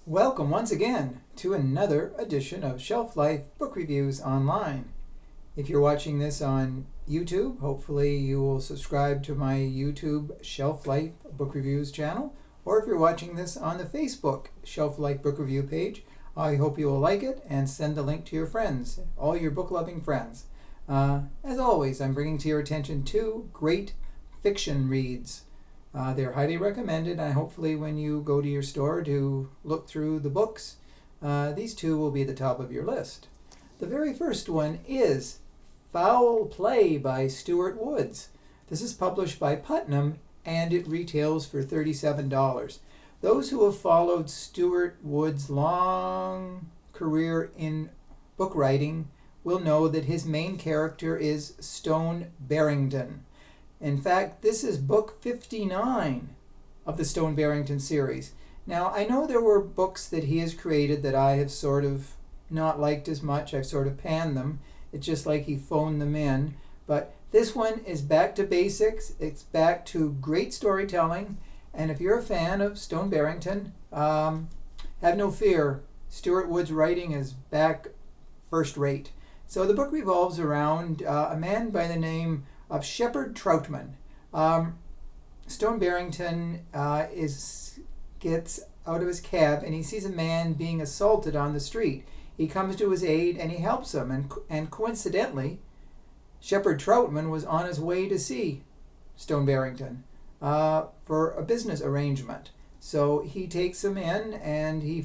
Welcome once again to another edition of Shelf Life Book Reviews Online. If you're watching this on YouTube, hopefully you will subscribe to my YouTube Shelf Life Book Reviews channel. Or if you're watching this on the Facebook Shelf Life Book Review page, I hope you will like it and send the link to your friends, all your book-loving friends. As always, I'm bringing to your attention two great fiction reads. They're highly recommended, and hopefully when you go to your store to look through the books, these two will be at the top of your list. The very first one is Foul Play by Stuart Woods. This is published by Putnam, and it retails for $37. Those who have followed Stuart Woods' long career in book writing will know that his main character is Stone Barrington. In fact, this is book 59 of the Stone Barrington series. Now, I know there were books that he has created that I have sort of not liked as much. I've sort of panned them. It's just like he phoned them in. But this one is back to basics. It's back to great storytelling. And if you're a fan of Stone Barrington, have no fear. Stuart Woods' writing is back first rate. So the book revolves around a man by the name of Shepherd Troutman. Stone Barrington gets out of his cab and he sees a man being assaulted on the street. He comes to his aid and he helps him. And coincidentally, Shepherd Troutman was on his way to see Stone Barrington for a business arrangement. So he takes him in and he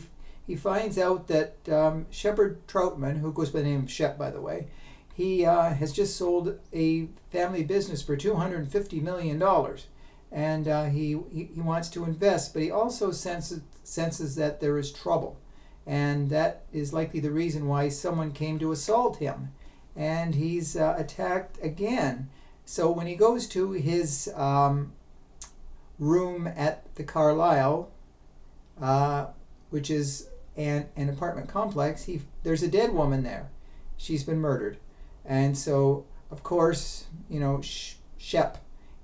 finds out that Shepherd Troutman, who goes by the name of Shep, by the way, he has just sold a family business for $250 million. And he wants to invest, but he also senses that there is trouble. And that is likely the reason why someone came to assault him. And he's attacked again. So when he goes to his room at the Carlisle, which is an apartment complex, there's a dead woman there. She's been murdered. And so, of course, Shep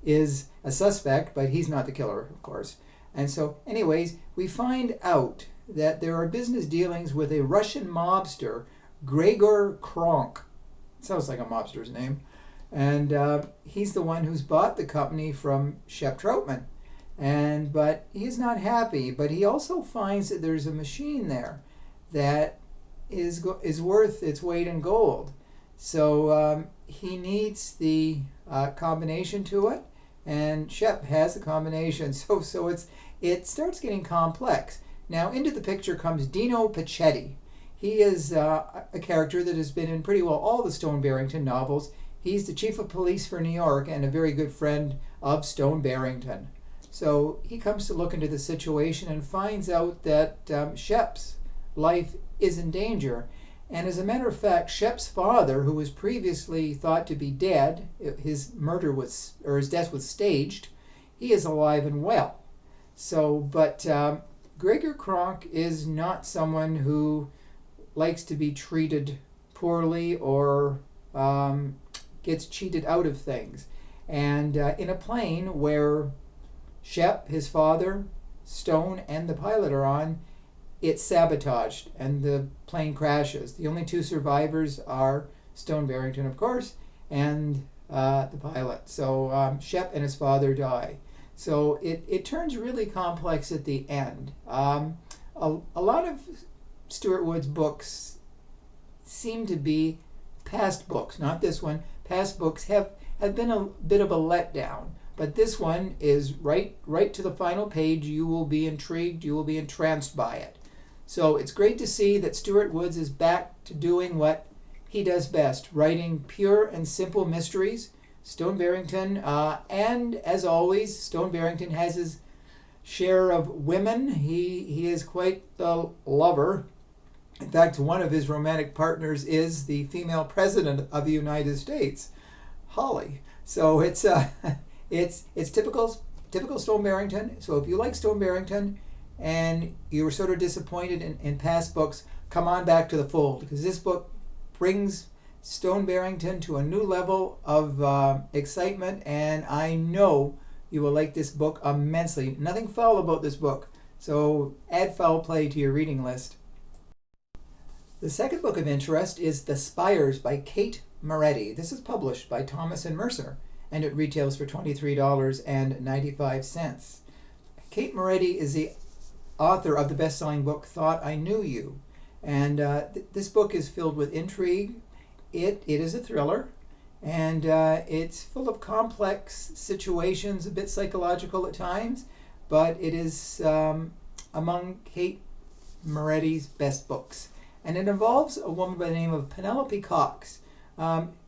is a suspect, but he's not the killer, of course. And so, anyways, we find out that there are business dealings with a Russian mobster, Gregor Kronk. Sounds like a mobster's name. And he's the one who's bought the company from Shep Troutman. But he is not happy. But he also finds that there's a machine there that is worth its weight in gold. So he needs the combination to it, and Shep has the combination. So it starts getting complex. Now into the picture comes Dino Pacetti. He is a character that has been in pretty well all the Stone Barrington novels. He's the chief of police for New York and a very good friend of Stone Barrington. So he comes to look into the situation and finds out that Shep's life is in danger. And as a matter of fact, Shep's father, who was previously thought to be dead, his death was staged, he is alive and well. So, but Gregor Kronk is not someone who likes to be treated poorly or gets cheated out of things. And in a plane where Shep, his father, Stone, and the pilot are on, it's sabotaged and the plane crashes. The only two survivors are Stone Barrington, of course, and the pilot. So Shep and his father die. So it turns really complex at the end. A lot of Stuart Woods' books seem to be past books, not this one. Past books have been a bit of a letdown. But this one is right to the final page. You will be intrigued. You will be entranced by it. So it's great to see that Stuart Woods is back to doing what he does best, writing pure and simple mysteries. Stone Barrington, and as always, Stone Barrington has his share of women. He is quite the lover. In fact, one of his romantic partners is the female president of the United States, Holly. So it's typical Stone Barrington. So if you like Stone Barrington and you were sort of disappointed in past books, come on back to the fold, because this book brings Stone Barrington to a new level of excitement, and I know you will like this book immensely. Nothing foul about this book. So add foul play to your reading list. The second book of interest is The Spires by Kate Moretti. This is published by Thomas and Mercer, and it retails for $23.95. Kate Moretti is the author of the best-selling book Thought I Knew You. And this book is filled with intrigue. It is a thriller, and it's full of complex situations, a bit psychological at times, but it is among Kate Moretti's best books. And it involves a woman by the name of Penelope Cox.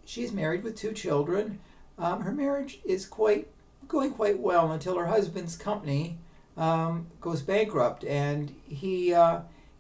She's married with 2 children. Her marriage is going quite well until her husband's company goes bankrupt, and he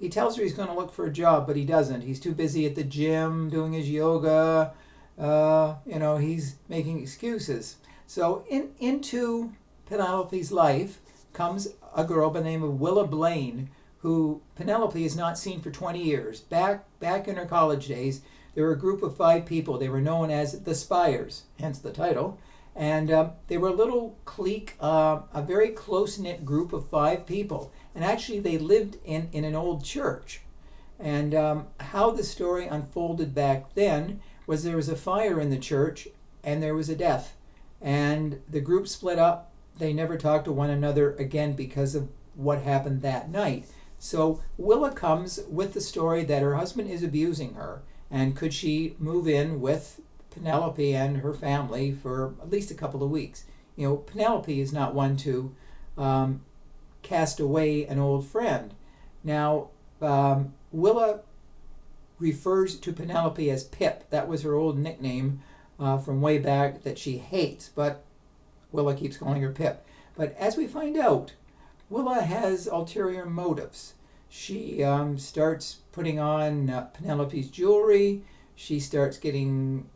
tells her he's going to look for a job, but he doesn't. He's too busy at the gym doing his yoga. He's making excuses. So into Penelope's life comes a girl by the name of Willa Blaine, who Penelope has not seen for 20 years. Back in her college days, there were a group of 5 people. They were known as the Spires, hence the title. And they were a little clique, a very close-knit group of 5 people. And actually, they lived in an old church. And how the story unfolded back then was there was a fire in the church, and there was a death. And the group split up. They never talked to one another again because of what happened that night. So Willa comes with the story that her husband is abusing her, and could she move in with Penelope and her family for at least a couple of weeks. Penelope is not one to cast away an old friend. Now, Willa refers to Penelope as Pip. That was her old nickname from way back that she hates, but Willa keeps calling her Pip. But as we find out, Willa has ulterior motives. She starts putting on Penelope's jewelry. She starts getting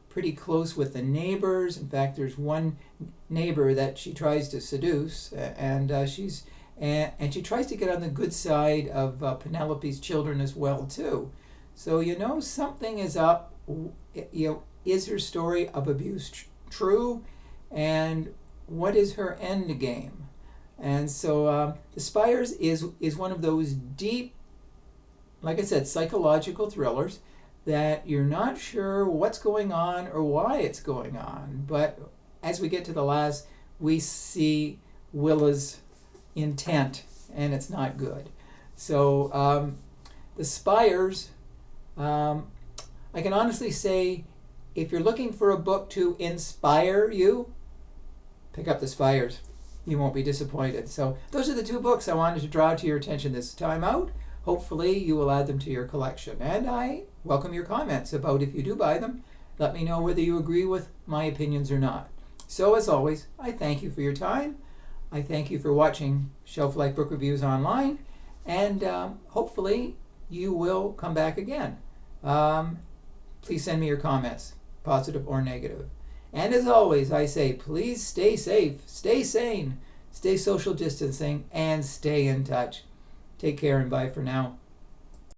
pretty close with the neighbors. In fact, there's one neighbor that she tries to seduce, and she tries to get on the good side of Penelope's children as well too. So something is up. Is her story of abuse true, and what is her end game? And so The Spires is one of those deep, like I said, psychological thrillers that you're not sure what's going on or why it's going on. But as we get to the last, we see Willa's intent, and it's not good. So The Spires, I can honestly say, if you're looking for a book to inspire you, pick up The Spires. You won't be disappointed. So those are the 2 books I wanted to draw to your attention this time out. Hopefully you will add them to your collection. And I welcome your comments about if you do buy them. Let me know whether you agree with my opinions or not. So as always, I thank you for your time. I thank you for watching Shelf Life Book Reviews online. And hopefully you will come back again. Please send me your comments, positive or negative. And as always, I say, please stay safe, stay sane, stay social distancing, and stay in touch. Take care and bye for now.